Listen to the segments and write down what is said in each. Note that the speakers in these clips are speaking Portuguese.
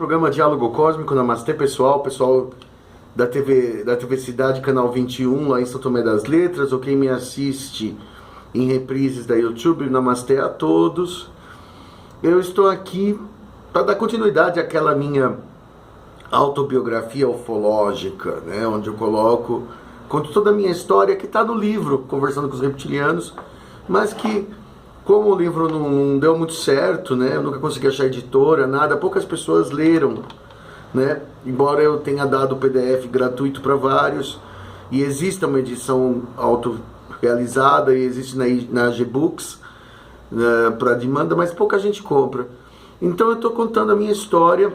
programa Diálogo Cósmico, Namastê pessoal da TV Cidade, canal 21, lá em São Tomé das Letras, ou quem me assiste em reprises da YouTube, Namastê a todos. Eu estou aqui para dar continuidade àquela minha autobiografia ufológica, né, onde eu conto toda a minha história, que está no livro, Conversando com os Reptilianos, mas que, como o livro não deu muito certo, né, eu nunca consegui achar editora, nada, poucas pessoas leram, né, embora eu tenha dado o PDF gratuito para vários, e exista uma edição auto-realizada, e existe na Gbooks, para demanda, mas pouca gente compra. Então eu estou contando a minha história,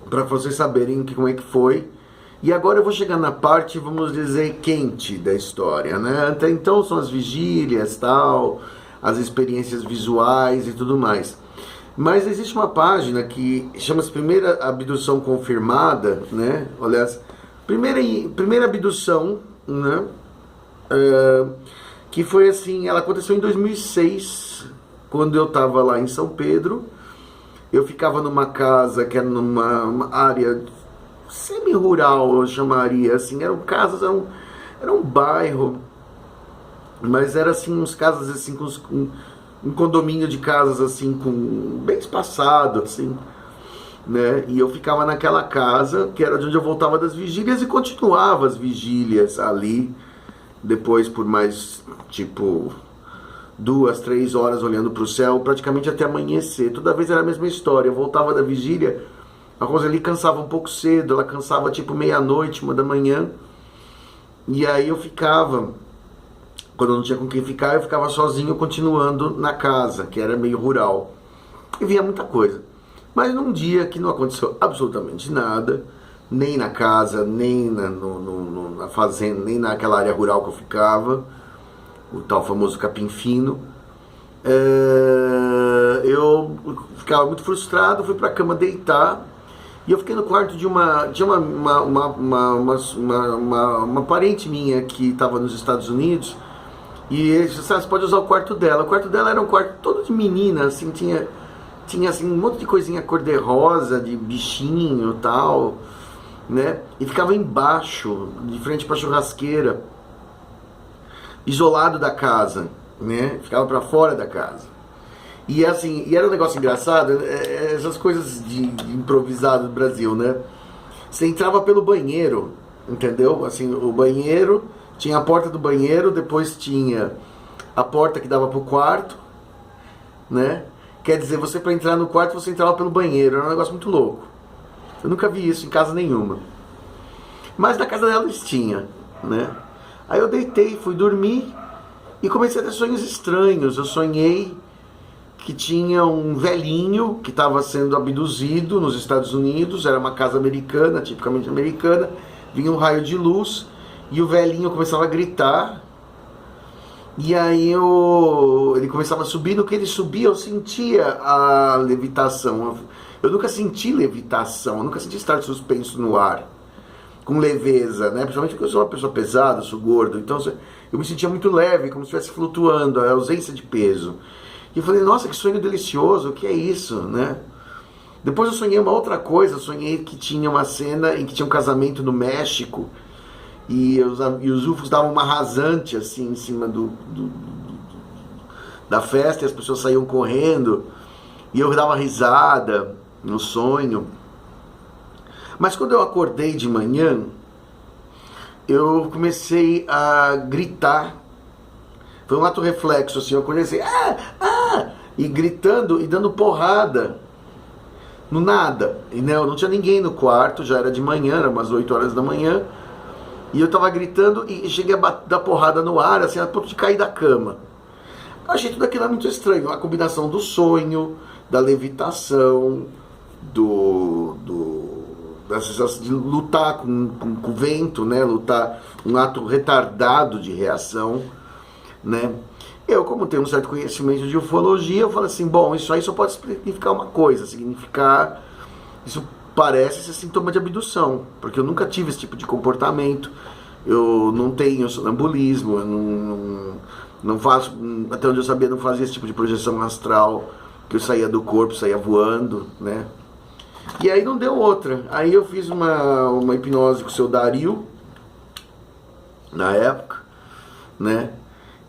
para vocês saberem como é que foi. E agora eu vou chegar na parte, vamos dizer, quente da história, né? Até então são as vigílias, tal, as experiências visuais e tudo mais. Mas existe uma página que chama-se Primeira Abdução Confirmada, né? Aliás, primeira abdução, né? Que foi assim, ela aconteceu em 2006, quando eu estava lá em São Pedro. Eu ficava numa casa que era numa área semi-rural, eu chamaria assim, eram casas, era um bairro, mas era assim, uns casas assim, um condomínio de casas assim, bem espaçado, assim, né, e eu ficava naquela casa, que era de onde eu voltava das vigílias e continuava as vigílias ali, depois por mais, tipo, 2, 3 horas olhando para o céu, praticamente até amanhecer. Toda vez era a mesma história. Eu voltava da vigília, a Roseli cansava um pouco cedo, ela cansava tipo meia-noite, 1h, e aí eu ficava, quando eu não tinha com quem ficar, eu ficava sozinho continuando na casa, que era meio rural, e via muita coisa. Mas num dia que não aconteceu absolutamente nada, nem na casa, nem na fazenda, nem naquela área rural que eu ficava, o tal famoso capim fino, eu ficava muito frustrado, fui pra cama deitar, e eu fiquei no quarto de uma parente minha que estava nos Estados Unidos, e ele disse, você pode usar o quarto dela. O quarto dela era um quarto todo de menina, assim, tinha assim, um monte de coisinha cor-de-rosa, de bichinho e tal, né, e ficava embaixo, de frente pra churrasqueira, isolado da casa, né? Ficava para fora da casa. E assim, e era um negócio engraçado, essas coisas de improvisado do Brasil, né? Você entrava pelo banheiro, entendeu? Assim, o banheiro, tinha a porta do banheiro, depois tinha a porta que dava pro quarto, né? Quer dizer, você para entrar no quarto, você entrava pelo banheiro, era um negócio muito louco. Eu nunca vi isso em casa nenhuma. Mas na casa delas tinha, né? Aí eu deitei, fui dormir e comecei a ter sonhos estranhos. Eu sonhei que tinha um velhinho que estava sendo abduzido nos Estados Unidos, era uma casa americana, tipicamente americana, vinha um raio de luz e o velhinho começava a gritar, e aí ele começava a subir. No que ele subia eu sentia a levitação. Eu nunca senti levitação, eu nunca senti estar suspenso no ar com leveza, né? Principalmente porque eu sou uma pessoa pesada, sou gordo, então eu me sentia muito leve, como se estivesse flutuando, a ausência de peso. E eu falei, nossa, que sonho delicioso, o que é isso, né? Depois eu sonhei uma outra coisa, eu sonhei que tinha uma cena em que tinha um casamento no México, e os UFOs davam uma rasante, assim, em cima da festa, e as pessoas saíam correndo, e eu dava risada no sonho. Mas quando eu acordei de manhã, eu comecei a gritar. Foi um ato reflexo, assim, eu acordei assim, e gritando e dando porrada no nada. E não tinha ninguém no quarto, já era de manhã, era umas 8 horas da manhã, e eu tava gritando e cheguei a dar porrada no ar, assim, a ponto de cair da cama. Eu achei tudo aquilo muito estranho, a combinação do sonho, da levitação, da sensação de lutar com o vento, né? Lutar, um ato retardado de reação, né? Eu, como tenho um certo conhecimento de ufologia, eu falo assim, bom, isso aí só pode significar uma coisa, isso parece ser sintoma de abdução, porque eu nunca tive esse tipo de comportamento, eu não tenho sonambulismo, eu não faço, até onde eu sabia, não fazia esse tipo de projeção astral, que eu saía do corpo, saía voando, né? E aí não deu outra. Aí eu fiz uma hipnose com o seu Dario, na época, né?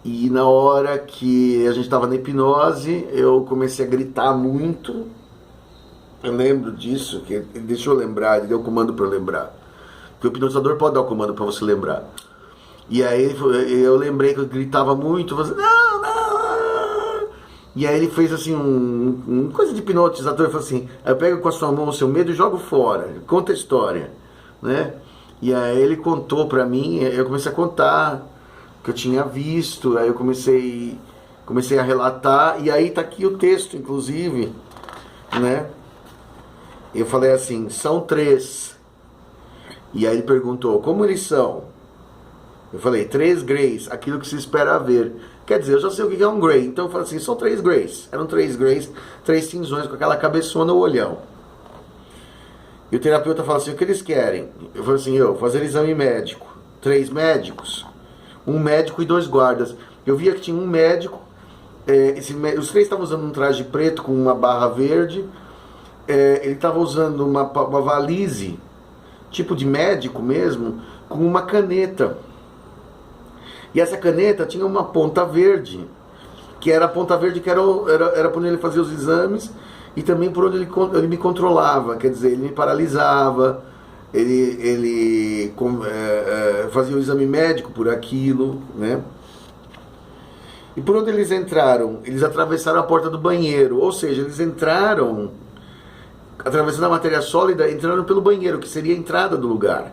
E na hora que a gente estava na hipnose, eu comecei a gritar muito. Eu lembro disso, que ele deixou eu lembrar, ele deu o comando para eu lembrar. Porque o hipnotizador pode dar o comando para você lembrar. E aí eu lembrei que eu gritava muito, eu falei, não, não. E aí ele fez assim, uma coisa de hipnotizador, ele falou assim, eu pego com a sua mão o seu medo e jogo fora, conta a história, né? E aí ele contou pra mim, eu comecei a contar o que eu tinha visto, aí eu comecei a relatar, e aí tá aqui o texto, inclusive, né? Eu falei assim, são 3. E aí ele perguntou, como eles são? Eu falei, 3 greys, aquilo que se espera ver. Quer dizer, eu já sei o que é um grey. Então eu falei assim, são 3 greys. Eram 3 greys, 3 cinzões com aquela cabeçona ou olhão. E o terapeuta fala assim, o que eles querem? Eu falei assim, fazer exame médico. 3 médicos. 1 médico e 2 guardas. Eu via que tinha um médico. Os 3 estavam usando um traje preto com uma barra verde. Ele estava usando uma valise, tipo de médico mesmo, com uma caneta. E essa caneta tinha uma ponta verde, que era a ponta verde que era por onde ele fazia os exames e também por onde ele me controlava, quer dizer, ele me paralisava, ele fazia o exame médico por aquilo, né? E por onde eles entraram? Eles atravessaram a porta do banheiro, ou seja, eles entraram, atravessando a matéria sólida, entraram pelo banheiro, que seria a entrada do lugar,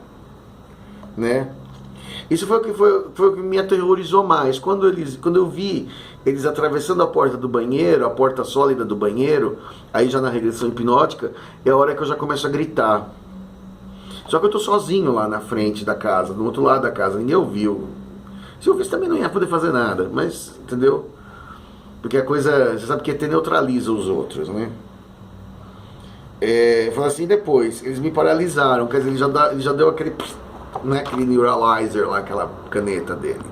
né? Isso foi o que me aterrorizou mais. Quando eu vi eles atravessando a porta do banheiro, a porta sólida do banheiro, aí já na regressão hipnótica, é a hora que eu já começo a gritar. Só que eu tô sozinho lá na frente da casa, do outro lado da casa, ninguém ouviu. Se eu ouvisse também não ia poder fazer nada, mas, entendeu? Porque a coisa, você sabe que ET neutraliza os outros, né? Fala assim, depois, eles me paralisaram, quer dizer, ele já deu aquele... Não é aquele neuralizer lá, aquela caneta dele.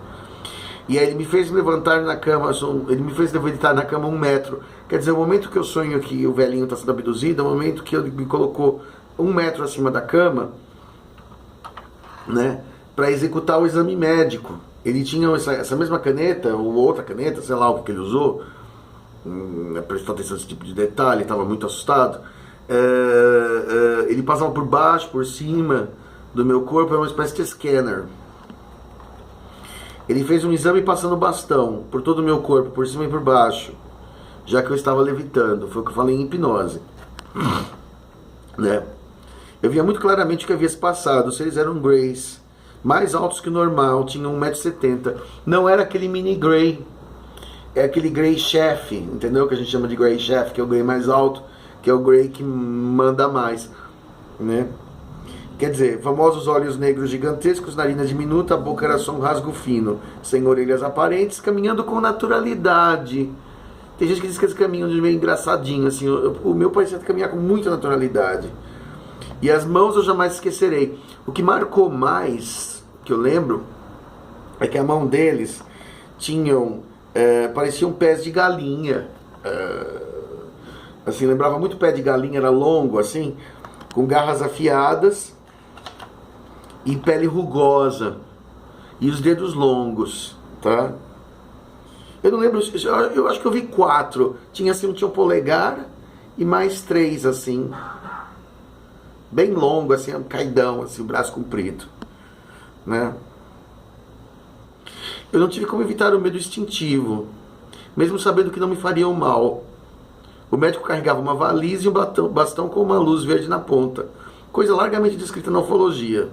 E aí ele me fez levantar na cama, 1 metro. Quer dizer, o momento que eu sonho que o velhinho está sendo abduzido, é o momento que ele me colocou 1 metro acima da cama, né, para executar o exame médico. Ele tinha essa mesma caneta, ou outra caneta, sei lá o que ele usou, prestou atenção nesse tipo de detalhe, estava muito assustado. Ele passava por baixo, por cima do meu corpo, é uma espécie de scanner. Ele fez um exame passando bastão por todo o meu corpo, por cima e por baixo, já que eu estava levitando. Foi o que eu falei em hipnose, né? Eu via muito claramente o que havia se passado. Se eles eram greys, mais altos que o normal, tinham 1,70 m. Não era aquele mini grey, é aquele grey chef, entendeu? Que a gente chama de grey chef, que é o grey mais alto, que é o grey que manda mais, né? Quer dizer, famosos olhos negros gigantescos, narina diminuta, a boca era só um rasgo fino, sem orelhas aparentes, caminhando com naturalidade. Tem gente que diz que eles caminham de meio engraçadinho, assim, o meu parecia caminhar com muita naturalidade. E as mãos eu jamais esquecerei. O que marcou mais, que eu lembro, é que a mão deles pareciam pés de galinha. Assim, lembrava muito pé de galinha, era longo, assim, com garras afiadas e pele rugosa e os dedos longos, tá? Eu não lembro, eu acho que eu vi 4. Tinha um polegar e mais 3 assim, bem longo, assim, caidão, assim, o braço comprido, né? Eu não tive como evitar o medo instintivo, mesmo sabendo que não me fariam mal. O médico carregava uma valise e um bastão com uma luz verde na ponta, coisa largamente descrita na ufologia.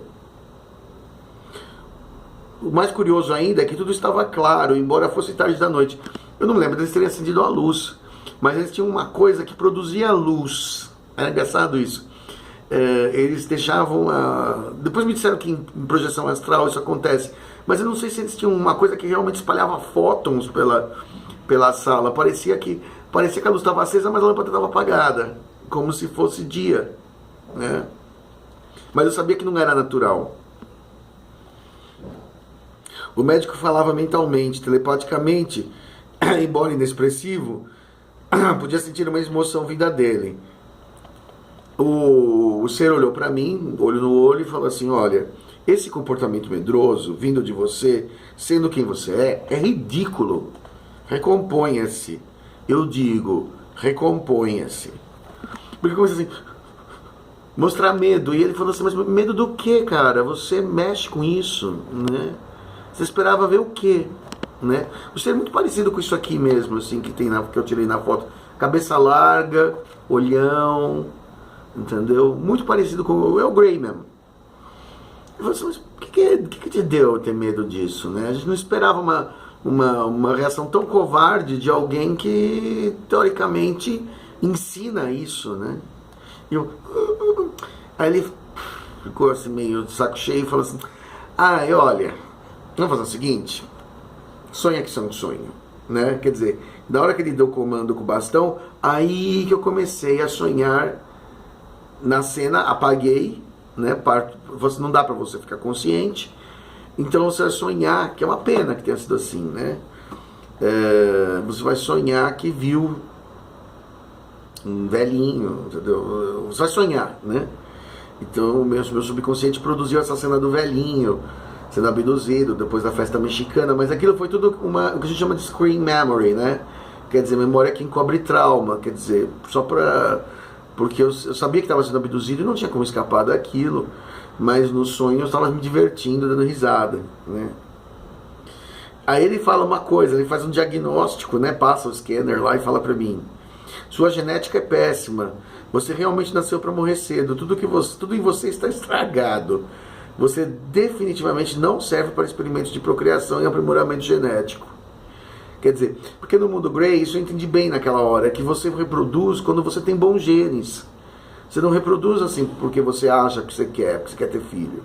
O mais curioso ainda é que tudo estava claro, embora fosse tarde da noite. Eu não me lembro deles terem acendido a luz, mas eles tinham uma coisa que produzia luz. Era engraçado isso. Eles deixavam depois me disseram que em projeção astral isso acontece, mas eu não sei se eles tinham uma coisa que realmente espalhava fótons pela sala. Parecia que a luz estava acesa, mas a lâmpada estava apagada, como se fosse dia, né? Mas eu sabia que não era natural. O médico falava mentalmente, telepaticamente, embora inexpressivo, podia sentir uma emoção vinda dele. O ser olhou para mim, olho no olho, e falou assim: olha, esse comportamento medroso vindo de você, sendo quem você é ridículo. Recomponha-se. Eu digo, recomponha-se. Porque comecei assim, mostrar medo. E ele falou assim: mas medo do que, cara? Você mexe com isso, né? Você esperava ver o quê? Né? Você é muito parecido com isso aqui mesmo, assim, que eu tirei na foto. Cabeça larga, olhão, entendeu? Muito parecido com o El Grey mesmo. Eu falei assim: mas o que te deu ter medo disso, né? A gente não esperava uma reação tão covarde de alguém que, teoricamente, ensina isso, né? Aí ele ficou assim, meio de saco cheio, e falou assim: olha, vamos fazer o seguinte, sonha que isso é um sonho, né? Quer dizer, da hora que ele deu o comando com o bastão, aí que eu comecei a sonhar na cena, apaguei, né? Não dá pra você ficar consciente, então você vai sonhar, que é uma pena que tenha sido assim, né? Você vai sonhar que viu um velhinho, entendeu? Você vai sonhar, né? Então o meu subconsciente produziu essa cena do velhinho sendo abduzido depois da festa mexicana, mas aquilo foi tudo o que a gente chama de screen memory, né? Quer dizer, memória que encobre trauma, quer dizer, porque eu sabia que estava sendo abduzido e não tinha como escapar daquilo, mas no sonho eu estava me divertindo, dando risada, né? Aí ele fala uma coisa, ele faz um diagnóstico, né? Passa o scanner lá e fala pra mim: sua genética é péssima, você realmente nasceu para morrer cedo, tudo em você está estragado, você definitivamente não serve para experimentos de procriação e aprimoramento genético. Quer dizer, porque no mundo Grey, isso eu entendi bem naquela hora, que você reproduz quando você tem bons genes. Você não reproduz assim porque você acha que você quer ter filho,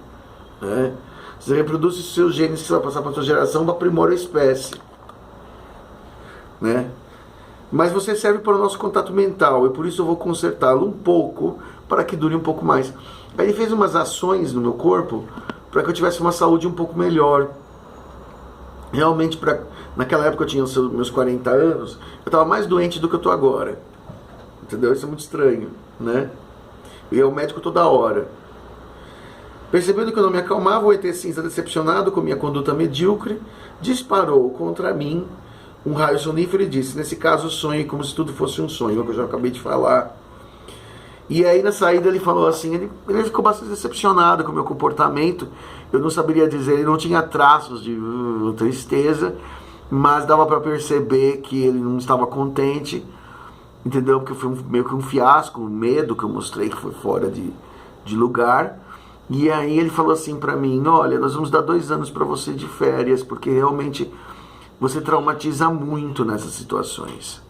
né? Você reproduz os seus genes que você vai passar para a sua geração para aprimorar a espécie, né? Mas você serve para o nosso contato mental, e por isso eu vou consertá-lo um pouco, para que dure um pouco mais. Aí ele fez umas ações no meu corpo, para que eu tivesse uma saúde um pouco melhor. Realmente, naquela época eu tinha meus 40 anos, eu estava mais doente do que eu estou agora. Entendeu? Isso é muito estranho, né? Eu ia ao médico toda hora. Percebendo que eu não me acalmava, o ET Cinza, decepcionado com minha conduta medíocre, disparou contra mim um raio sonífero e disse: nesse caso, sonhe como se tudo fosse um sonho, o que eu já acabei de falar. E aí na saída ele falou assim, ele ficou bastante decepcionado com o meu comportamento. Eu não saberia dizer, ele não tinha traços de tristeza, mas dava para perceber que ele não estava contente, entendeu? Porque foi meio que um fiasco, um medo que eu mostrei que foi fora de lugar. E aí ele falou assim para mim: olha, nós vamos dar 2 anos para você de férias, porque realmente você traumatiza muito nessas situações,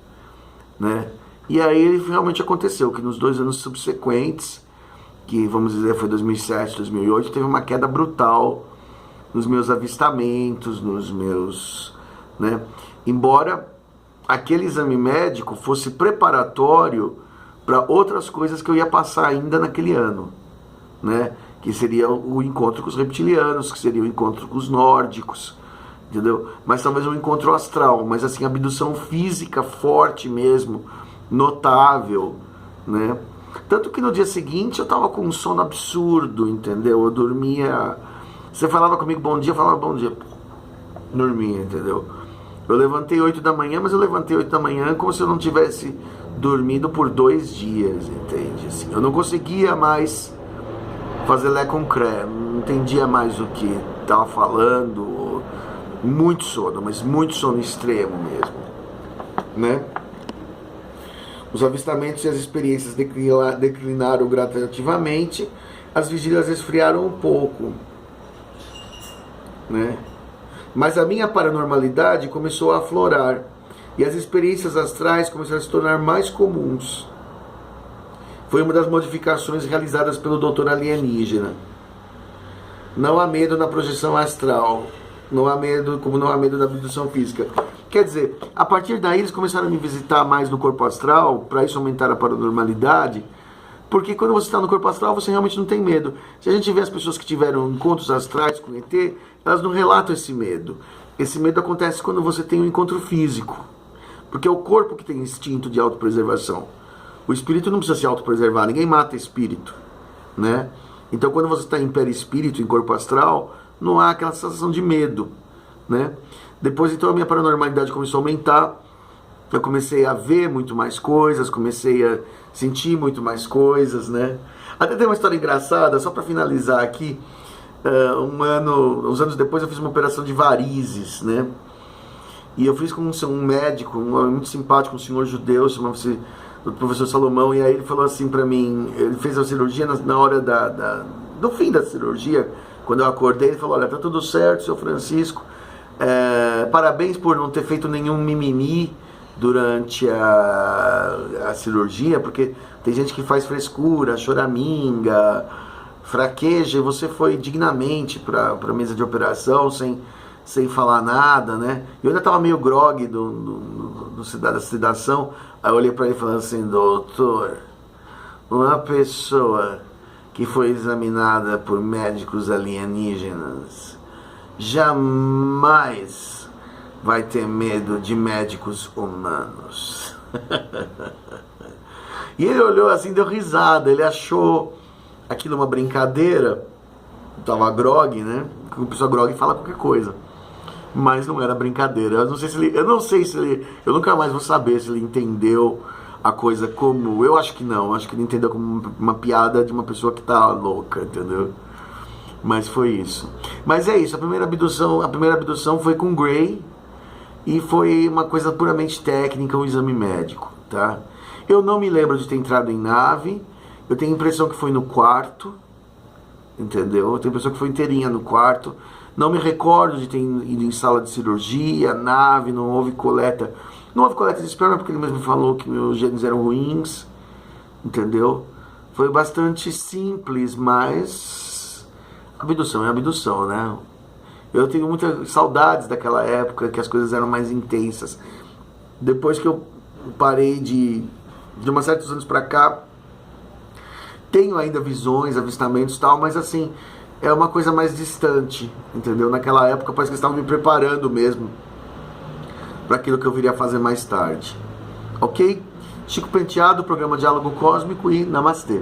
né? E aí realmente aconteceu que nos 2 anos subsequentes, que vamos dizer foi 2007, 2008, teve uma queda brutal nos meus avistamentos, né? Embora aquele exame médico fosse preparatório para outras coisas que eu ia passar ainda naquele ano, né? Que seria o encontro com os reptilianos, que seria o encontro com os nórdicos, entendeu? Mas talvez um encontro astral, mas assim, abdução física forte mesmo, notável, né? Tanto que no dia seguinte eu tava com um sono absurdo, entendeu? Eu dormia... Você falava comigo bom dia, eu falava bom dia. Dormia, entendeu? Eu levantei 8 da manhã, mas eu levantei 8 da manhã como se eu não tivesse dormido por 2 dias, entende? Assim, eu não conseguia mais fazer lé com cré, não entendia mais o que tava falando. Muito sono, mas muito sono extremo mesmo, né? Os avistamentos e as experiências declinaram gradativamente, as vigílias esfriaram um pouco, né? Mas a minha paranormalidade começou a aflorar e as experiências astrais começaram a se tornar mais comuns. Foi uma das modificações realizadas pelo doutor alienígena. Não há medo na projeção astral, não há medo, como não há medo da abdução física. Quer dizer, a partir daí eles começaram a me visitar mais no corpo astral, para isso aumentar a paranormalidade, porque quando você está no corpo astral você realmente não tem medo. Se a gente vê as pessoas que tiveram encontros astrais com ET, elas não relatam esse medo. Esse medo acontece quando você tem um encontro físico, porque é o corpo que tem instinto de autopreservação. O espírito não precisa se autopreservar, ninguém mata espírito, né? Então quando você está em perispírito, em corpo astral, não há aquela sensação de medo, né? Depois então a minha paranormalidade começou a aumentar, eu comecei a ver muito mais coisas, comecei a sentir muito mais coisas, né? Até tem uma história engraçada, só para finalizar aqui, uns anos depois eu fiz uma operação de varizes, né? E eu fiz com um médico, um homem muito simpático, um senhor judeu, chamava-se o professor Salomão, e aí ele falou assim pra mim, ele fez a cirurgia na hora do fim da cirurgia, quando eu acordei, ele falou, olha, tá tudo certo, seu Francisco, parabéns por não ter feito nenhum mimimi durante a cirurgia, porque tem gente que faz frescura, choraminga, fraqueja, e você foi dignamente para a mesa de operação, sem falar nada, né? Eu ainda estava meio grogue da sedação, aí eu olhei para ele falando assim, doutor, uma pessoa que foi examinada por médicos alienígenas jamais vai ter medo de médicos humanos. E ele olhou assim, deu risada, ele achou aquilo uma brincadeira, tava grog, né? Uma pessoa grog fala qualquer coisa, mas não era brincadeira. Eu não sei se ele, eu nunca mais vou saber se ele entendeu a coisa como, eu acho que não, acho que ele entendeu como uma piada de uma pessoa que tá louca, entendeu? Mas foi isso. Mas é isso, a primeira abdução foi com Gray e foi uma coisa puramente técnica, um exame médico, tá? Eu não me lembro de ter entrado em nave, eu tenho a impressão que foi no quarto, entendeu? Eu tenho a impressão que foi inteirinha no quarto. Não me recordo de ter ido em sala de cirurgia, nave, não houve coleta. Não houve coleta de esperma porque ele mesmo falou que meus genes eram ruins, entendeu? Foi bastante simples, mas abdução é abdução, né? Eu tenho muitas saudades daquela época que as coisas eram mais intensas. Depois que eu parei de uns certos anos pra cá, tenho ainda visões, avistamentos e tal, mas assim, é uma coisa mais distante, entendeu? Naquela época parece que eles estavam me preparando mesmo para aquilo que eu viria a fazer mais tarde. Ok? Chico Penteado, programa Diálogo Cósmico e Namastê.